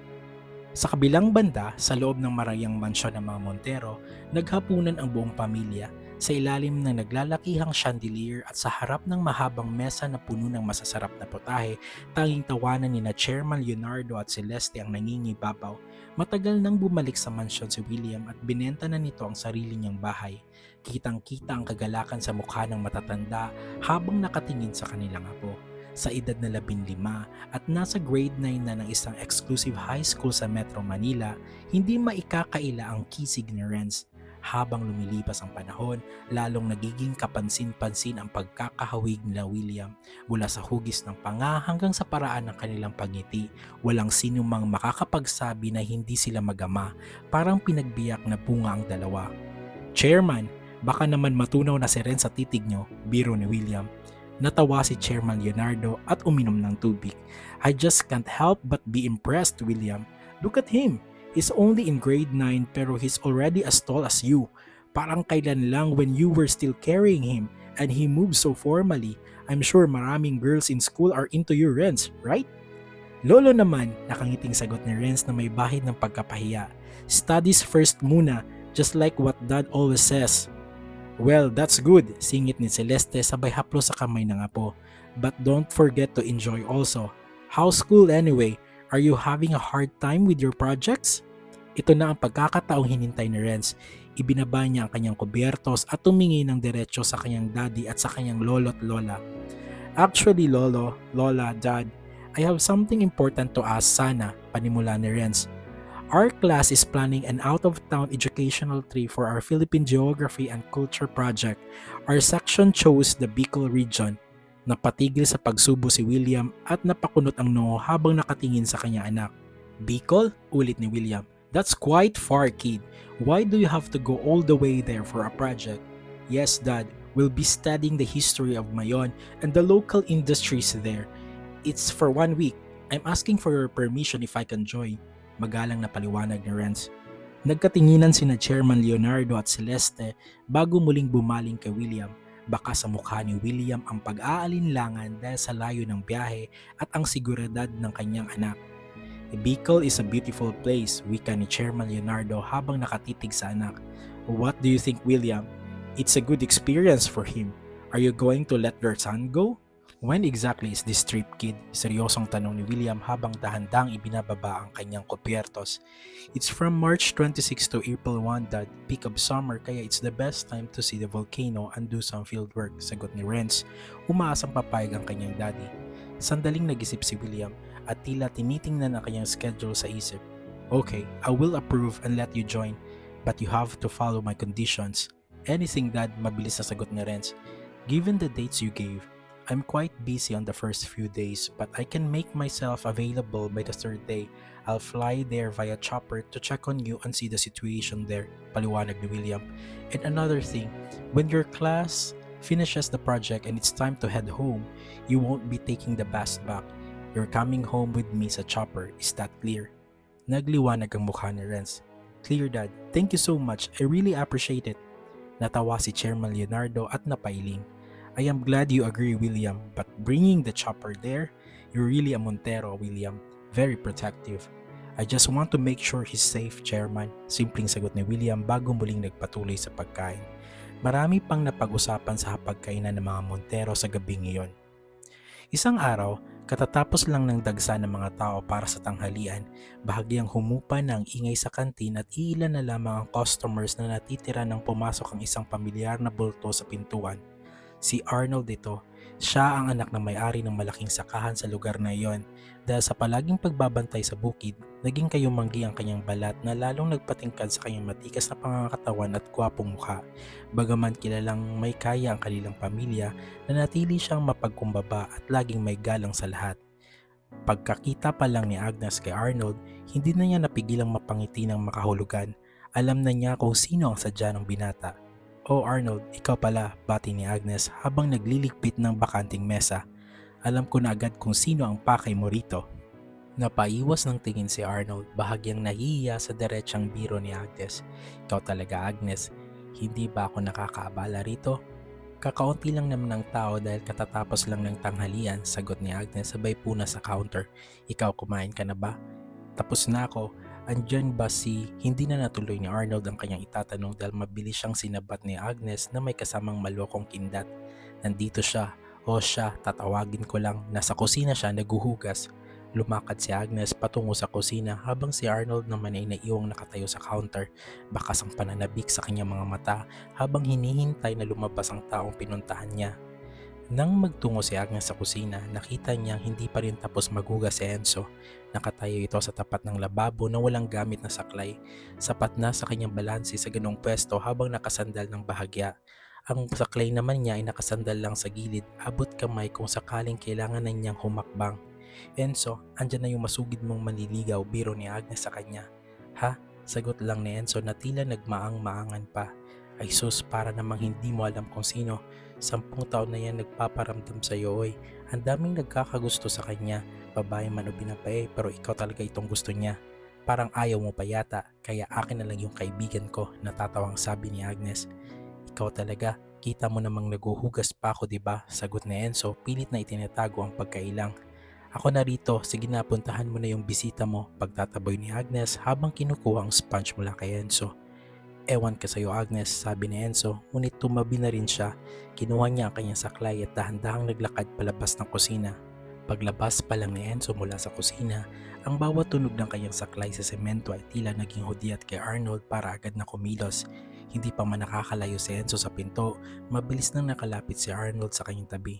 Sa kabilang banda, sa loob ng marayang mansyon ng mga Montero, naghapunan ang buong pamilya sa ilalim ng naglalakihang chandelier at sa harap ng mahabang mesa na puno ng masasarap na putahe. Tanging tawanan ni na Chairman Leonardo at Celeste ang nangingibabaw. Matagal nang bumalik sa mansyon si William at binenta na nito ang sarili niyang bahay. Kitang-kita ang kagalakan sa mukha ng matatanda habang nakatingin sa kanilang apo. Sa edad na 15 at nasa grade 9 na ng isang exclusive high school sa Metro Manila, hindi maikakaila ang kisig ni Renz. Habang lumilipas ang panahon, lalong nagiging kapansin-pansin ang pagkakahawig nila William. Mula sa hugis ng panga hanggang sa paraan ng kanilang pagngiti, walang sino mang makakapagsabi na hindi sila magama, parang pinagbiyak na bunga ang dalawa. Chairman, baka naman matunaw na si Renz sa titig nyo, biro ni William. Natawa si Chairman Leonardo at uminom ng tubig. I just can't help but be impressed, William. Look at him. He's only in grade 9 pero he's already as tall as you. Parang kailan lang when you were still carrying him and he moves so formally. I'm sure maraming girls in school are into your Renz, right? Lolo naman, nakangiting sagot ni Renz na may bahid ng pagkapahiya. Studies first muna, just like what Dad always says. Well, that's good, singit ni Celeste sabay haplos sa kamay ng apo. But don't forget to enjoy also. How's school anyway? Are you having a hard time with your projects? Ito na ang pagkakataong hinintay ni Renz. Ibinaba niya ang kanyang kubyertos at tumingin ng diretso sa kanyang daddy at sa kanyang lolo't lola. Actually, Lolo, Lola, Dad, I have something important to ask sana, panimula ni Renz. Our class is planning an out-of-town educational trip for our Philippine Geography and Culture project. Our section chose the Bicol region. Napatigil sa pagsubo si William at napakunot ang noo habang nakatingin sa kanyang anak. Bicol? Ulit ni William. That's quite far, kid. Why do you have to go all the way there for a project? Yes, Dad. We'll be studying the history of Mayon and the local industries there. It's for 1 week. I'm asking for your permission if I can join. Magalang na paliwanag ni Renz. Nagkatinginan sina Chairman Leonardo at Celeste bago muling bumaling kay William. Baka sa mukha ni William ang pag-aalinlangan dahil sa layo ng biyahe at ang seguridad ng kanyang anak. Bicol is a beautiful place, wika ni Chairman Leonardo habang nakatitig sa anak. What do you think, William? It's a good experience for him. Are you going to let your son go? When exactly is this trip, kid? Seryosong tanong ni William habang dahan-dahang ibinababa ang kanyang kopyertos. It's from March 26 to April 1, Dad. Peak of summer kaya it's the best time to see the volcano and do some field work, sagot ni Renz. Umaasang papayag ang kanyang daddy. Sandaling nag-isip si William at tila tinitingnan ang kanyang schedule sa isip. Okay, I will approve and let you join, but you have to follow my conditions. Anything, Dad, mabilis na sagot ni Renz. Given the dates you gave, I'm quite busy on the first few days, but I can make myself available by the third day. I'll fly there via chopper to check on you and see the situation there, paliwanag ni William. And another thing, when your class finishes the project and it's time to head home, you won't be taking the bus back. You're coming home with me sa chopper. Is that clear? Nagliwanag ang mukha ni Renz. Clear, Dad. Thank you so much. I really appreciate it. Natawa si Chairman Leonardo at napailing. I am glad you agree, William, but bringing the chopper there, you're really a Montero, William. Very protective. I just want to make sure he's safe, Chairman. Simpleng sagot ni William bago muling nagpatuloy sa pagkain. Marami pang napag-usapan sa hapagkainan ng mga Montero sa gabing iyon. Isang araw, katatapos lang ng dagsa ng mga tao para sa tanghalian, bahagyang humupa na ang ingay sa kantin at iilan na lamang ang customers na natitira nang pumasok ang isang pamilyar na bulto sa pintuan. Si Arnold ito, siya ang anak ng may-ari ng malaking sakahan sa lugar na iyon. Dahil sa palaging pagbabantay sa bukid, naging kayumanggi ang kanyang balat na lalong nagpatingkad sa kanyang matikas na pangangakatawan at gwapong mukha. Bagaman kilalang may kaya ang kanilang pamilya, nanatili siyang mapagkumbaba at laging may galang sa lahat. Pagkakita pa lang ni Agnes kay Arnold, hindi na niya napigilang mapangiti ng makahulugan. Alam na niya kung sino ang sadya ng binata. Oh Arnold, ikaw pala, bati ni Agnes habang nagliligpit ng bakanting mesa. Alam ko na agad kung sino ang pakay mo rito. Napaiwas ng tingin si Arnold, bahagyang nahihiya sa diretsang biro ni Agnes. Ikaw talaga, Agnes, hindi ba ako nakakaabala rito? Kakaunti lang naman ng tao dahil katatapos lang ng tanghalian, sagot ni Agnes sabay puna sa counter. Ikaw, kumain ka na ba? Tapos na ako. Andyan ba si... Hindi na natuloy ni Arnold ang kanyang itatanong dahil mabilis siyang sinabat ni Agnes na may kasamang malokong kindat. Nandito siya. O siya, tatawagin ko lang. Nasa kusina siya, naguhugas. Lumakad si Agnes patungo sa kusina habang si Arnold naman ay naiwang nakatayo sa counter. Bakas ang pananabik sa kanyang mga mata habang hinihintay na lumabas ang taong pinuntahan niya. Nang magtungo si Agnes sa kusina, nakita niyang hindi pa rin tapos maghugas si Enzo. Nakatayo ito sa tapat ng lababo na walang gamit na saklay. Sapat na sa kanyang balanse sa ganong pwesto habang nakasandal ng bahagya. Ang saklay naman niya ay nakasandal lang sa gilid, abot kamay kung sakaling kailangan na niyang humakbang. Enzo, andyan na yung masugid mong manliligaw, biro ni Agnes sa kanya. Ha? Sagot lang ni Enzo na tila nagmaang-maangan pa. Ay sus, para namang hindi mo alam kung sino. 10 taon na yan nagpaparamdam sa iyo, oy. Ang daming nagkakagusto sa kanya, babae man o binabae, pero ikaw talaga itong gusto niya. Parang ayaw mo pa yata, kaya akin na lang yung kaibigan ko, natatawang sabi ni Agnes. Ikaw talaga, kita mo namang naguhugas pa ako, diba? Sagot ni Enzo, pilit na itinatago ang pagkailang. Ako na rito, sige na puntahan mo na yung bisita mo, pagtataboy ni Agnes habang kinukuha ang sponge mula kay Enzo. Ewan ka sa'yo Agnes, sabi ni Enzo, ngunit tumabi na rin siya. Kinuha niya ang kanyang saklay at dahan-dahang naglakad palabas ng kusina. Paglabas pa lang ni Enzo mula sa kusina, ang bawat tunog ng kanyang saklay sa semento ay tila naging hudyat kay Arnold para agad na kumilos. Hindi pa man nakakalayo si Enzo sa pinto, mabilis nang nakalapit si Arnold sa kanyang tabi.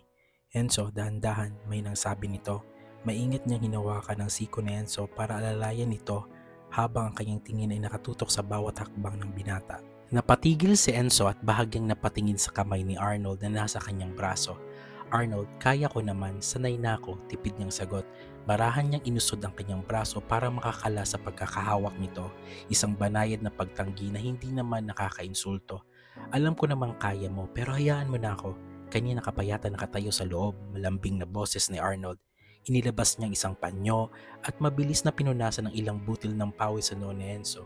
Enzo, dahan-dahan, may nang sabi nito. Maingat niyang hinawakan ang siko ni Enzo para alalayan nito habang ang kanyang tingin ay nakatutok sa bawat hakbang ng binata. Napatigil si Enzo at bahagyang napatingin sa kamay ni Arnold na nasa kanyang braso. Arnold, kaya ko naman, sanay na ako, tipid niyang sagot. Marahan niyang inusod ang kanyang braso para makakala sa pagkakahawak nito, isang banayad na pagtanggi na hindi naman nakakainsulto. Alam ko namang kaya mo, pero hayaan mo na ako. Kanina ka pa yata nakatayo sa loob, malambing na boses ni Arnold. Inilabas niyang isang panyo at mabilis na pinunasan ng ilang butil ng pawis sa noo ni Enzo.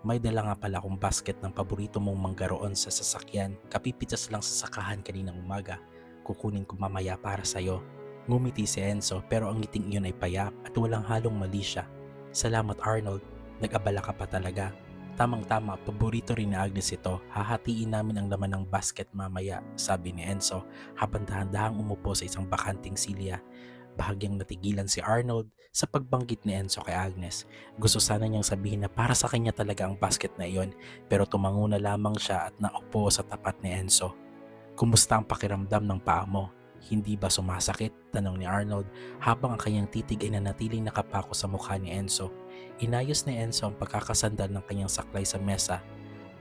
May dala nga pala akong basket ng paborito mong manggaroon sa sasakyan, kapipitas lang sa sakahan kaninang umaga. Kukunin ko mamaya para sa'yo. Ngumiti si Enzo pero ang ngiting iyon ay payak at walang halong mali siya. Salamat Arnold, nag-abala ka pa talaga. Tamang-tama, paborito rin ni Agnes ito. Hahatiin namin ang laman ng basket mamaya, sabi ni Enzo habang dahan-dahang umupo sa isang bakanting silya. Bahagyang natigilan si Arnold sa pagbanggit ni Enzo kay Agnes. Gusto sana niyang sabihin na para sa kanya talaga ang basket na iyon, pero tumango na lamang siya at naupo sa tapat ni Enzo. Kumusta ang pakiramdam ng paa mo? Hindi ba sumasakit? Tanong ni Arnold habang ang kanyang titig ay nanatiling nakapako sa mukha ni Enzo. Inayos ni Enzo ang pagkakasandal ng kanyang saklay sa mesa.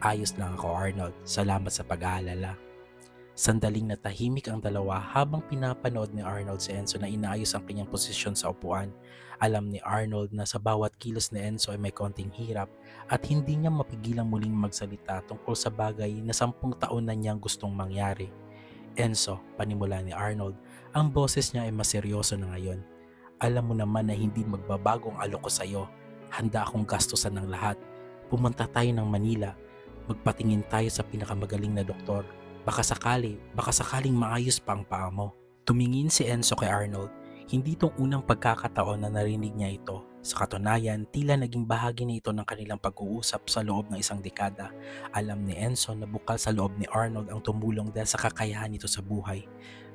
Ayos lang ako Arnold, salamat sa pag-aalala. Sandaling natahimik ang dalawa habang pinapanood ni Arnold si Enzo na inaayos ang kanyang posisyon sa upuan. Alam ni Arnold na sa bawat kilos ni Enzo ay may konting hirap at hindi niya mapigilang muling magsalita tungkol sa bagay na 10 taon na niyang gustong mangyari. Enzo, panimula ni Arnold, ang boses niya ay mas seryoso na ngayon. Alam mo naman na hindi magbabago ang alok ko sa'yo. Handa akong gastusan ng lahat. Pumunta tayo ng Manila. Magpatingin tayo sa pinakamagaling na doktor. Baka sakaling maayos pa ang paa mo. Tumingin si Enzo kay Arnold. Hindi itong unang pagkakataon na narinig niya ito. Sa katunayan, tila naging bahagi na ito ng kanilang pag-uusap sa loob ng isang dekada. Alam ni Enzo na bukal sa loob ni Arnold ang tumulong dahil sa kakayahan nito sa buhay.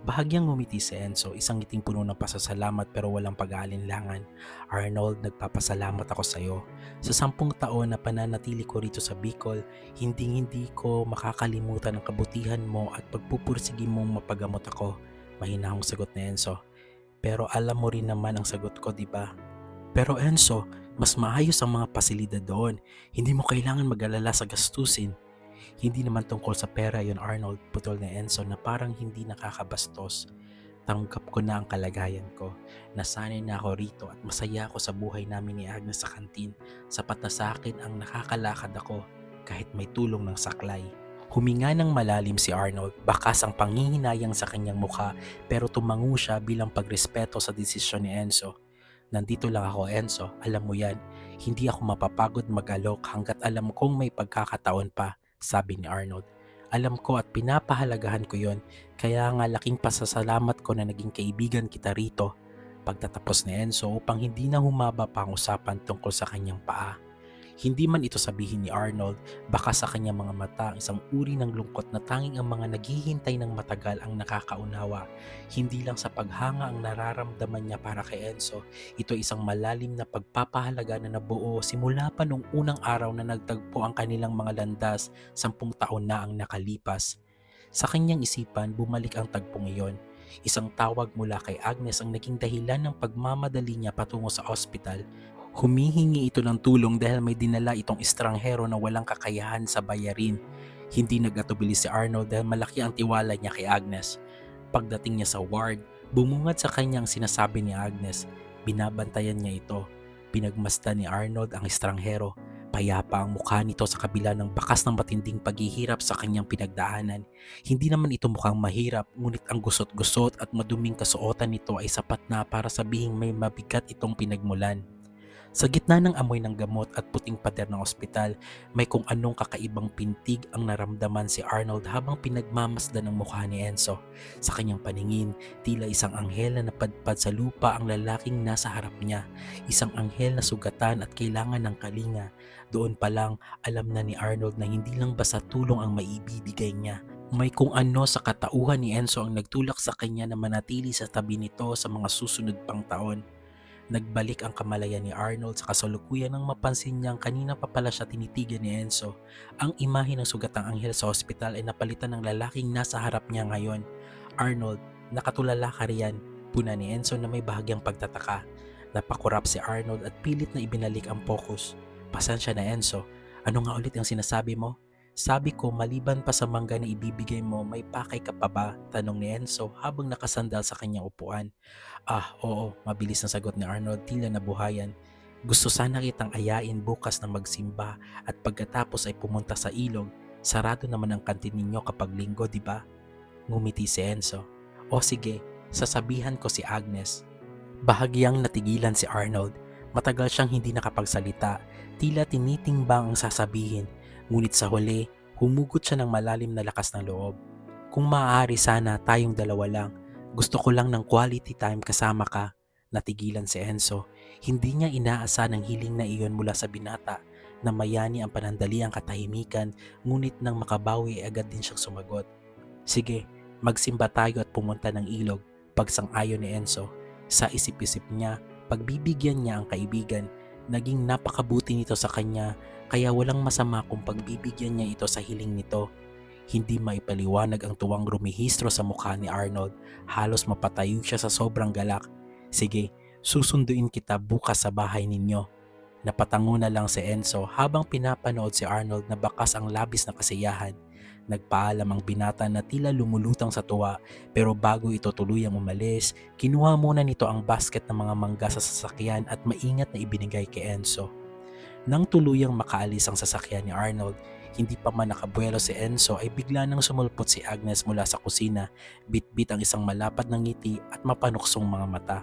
Bahagyang ngumiti si Enzo, isang ngiting puno ng pasasalamat pero walang pag-aalinlangan. Arnold, nagpapasalamat ako sa iyo. Sa 10 taon na pananatili ko rito sa Bicol, hindi ko makakalimutan ang kabutihan mo at pagpupursige mong mapagamot ako. Mahinahong sagot ni Enzo. Pero alam mo rin naman ang sagot ko, di ba? Pero Enzo, mas maayos ang mga pasilidad doon. Hindi mo kailangan mag-alala sa gastusin. Hindi naman tungkol sa pera yon, Arnold, putol ni Enzo na parang hindi nakakabastos. Tanggap ko na ang kalagayan ko. Nasanay na ako rito at masaya ako sa buhay namin ni Agnes sa kantin. Sapat na sa akin ang nakakalakad ako kahit may tulong ng saklay. Huminga ng malalim si Arnold, bakas ang panghihinayang sa kanyang mukha pero tumango siya bilang pagrespeto sa desisyon ni Enzo. Nandito lang ako, Enzo, alam mo yan. Hindi ako mapapagod mag-alok hanggat alam kong may pagkakataon pa, sabi ni Arnold. Alam ko at pinapahalagahan ko yon, kaya nga laking pasasalamat ko na naging kaibigan kita rito. Pagtatapos ni Enzo upang hindi na humaba pa ang usapan tungkol sa kanyang paa. Hindi man ito sabihin ni Arnold, baka sa kanyang mga mata ang isang uri ng lungkot na tanging ang mga naghihintay ng matagal ang nakakaunawa. Hindi lang sa paghanga ang nararamdaman niya para kay Enzo, ito isang malalim na pagpapahalaga na nabuo simula pa nung unang araw na nagtagpo ang kanilang mga landas 10 taon na ang nakalipas. Sa kanyang isipan, bumalik ang tagpong iyon. Isang tawag mula kay Agnes ang naging dahilan ng pagmamadali niya patungo sa ospital. Humihingi ito ng tulong dahil may dinala itong estranghero na walang kakayahan sa bayarin. Hindi nag-atubili si Arnold dahil malaki ang tiwala niya kay Agnes. Pagdating niya sa ward, bumungad sa kanyang sinasabi ni Agnes. Binabantayan niya ito. Pinagmasdan ni Arnold ang estranghero. Payapa ang mukha nito sa kabila ng bakas ng matinding paghihirap sa kanyang pinagdaanan. Hindi naman ito mukhang mahirap, ngunit ang gusot-gusot at maduming kasuotan nito ay sapat na para sabihing may mabigat itong pinagmulan. Sa gitna ng amoy ng gamot at puting pader ng ospital, may kung anong kakaibang pintig ang naramdaman si Arnold habang pinagmamasdan ang mukha ni Enzo. Sa kanyang paningin, tila isang anghel na napadpad sa lupa ang lalaking nasa harap niya. Isang anghel na sugatan at kailangan ng kalinga. Doon pa lang, alam na ni Arnold na hindi lang basta tulong ang maibibigay niya. May kung ano sa katauhan ni Enzo ang nagtulak sa kanya na manatili sa tabi nito sa mga susunod pang taon. Nagbalik ang kamalayan ni Arnold sa kasalukuyan nang mapansin niyang kanina pa pala siya tinitigan ni Enzo. Ang imahe ng sugatang anghel sa ospital ay napalitan ng lalaking nasa harap niya ngayon. Arnold, nakatulala ka riyan, puna ni Enzo na may bahagyang pagtataka. Napakurap si Arnold at pilit na ibinalik ang focus. Pasensya na Enzo, ano nga ulit ang sinasabi mo? Sabi ko maliban pa sa mangga na ibibigay mo, may pakay ka pa ba? Tanong ni Enzo habang nakasandal sa kanyang upuan. Ah, oo, mabilis na sagot ni Arnold, tila nabuhayan. Gusto sana kitang ayain bukas na magsimba at pagkatapos ay pumunta sa ilog. Sarado naman ang kantin ninyo kapag linggo, di ba? Ngumiti si Enzo. O sige, sasabihan ko si Agnes. Bahagyang natigilan si Arnold. Matagal siyang hindi nakapagsalita, tila tinitimbang ang sasabihin. Ngunit sa huli, humugot siya ng malalim na lakas ng loob. Kung maaari sana tayong dalawa lang, gusto ko lang ng quality time kasama ka. Natigilan si Enzo. Hindi niya inaasa ng hiling na iyon mula sa binata na mayani ang panandaliang katahimikan, ngunit nang makabawi ay agad din siyang sumagot. Sige, magsimba tayo at pumunta ng ilog, pagsang-ayon ni Enzo. Sa isip-isip niya, pagbibigyan niya ang kaibigan. Naging napakabuti nito sa kanya, kaya walang masama kung pagbibigyan niya ito sa hiling nito. Hindi maipaliwanag ang tuwang rumihistro sa mukha ni Arnold. Halos mapatayo siya sa sobrang galak. Sige, susunduin kita bukas sa bahay ninyo. Napatango na lang si Enzo habang pinapanood si Arnold na bakas ang labis na kasiyahan. Nagpaalam ang binata na tila lumulutang sa tuwa, pero bago ito tuluyang umalis, kinuha muna nito ang basket ng mga mangga sa sasakyan at maingat na ibinigay kay Enzo. Nang tuluyang makaalis ang sasakyan ni Arnold, Hindi pa man nakabuelo si Enzo ay bigla nang sumulpot si Agnes mula sa kusina, bitbit ang isang malapad na ngiti at mapanuksong mga mata.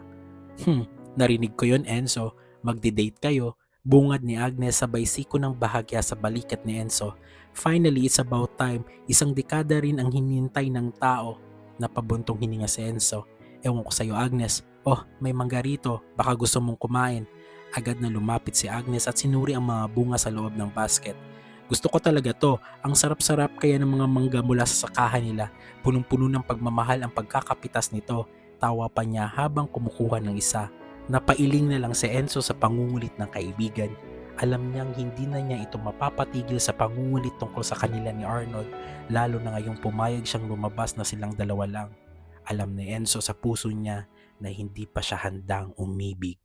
Narinig ko yon, Enzo. Magdi-date kayo. Bungad ni Agnes sabay siko ng bahagya sa balikat ni Enzo. Finally, it's about time. Isang dekada rin ang hinintay ng tao. Napabuntong hininga si Enzo. Ewan ko sa'yo, Agnes. Oh, may mangga rito. Baka gusto mong kumain. Agad na lumapit si Agnes at sinuri ang mga bunga sa loob ng basket. Gusto ko talaga to. Ang sarap-sarap kaya ng mga mangga mula sa sakahan nila. Punong-puno ng pagmamahal ang pagkakapitas nito. Tawa pa niya habang kumukuha ng isa. Napailing na lang si Enzo sa pangungulit ng kaibigan. Alam niyang hindi na niya ito mapapatigil sa pangungulit tungkol sa kanila ni Arnold, lalo na ngayong pumayag siyang lumabas na silang dalawa lang. Alam ni Enzo sa puso niya na hindi pa siya handang umibig.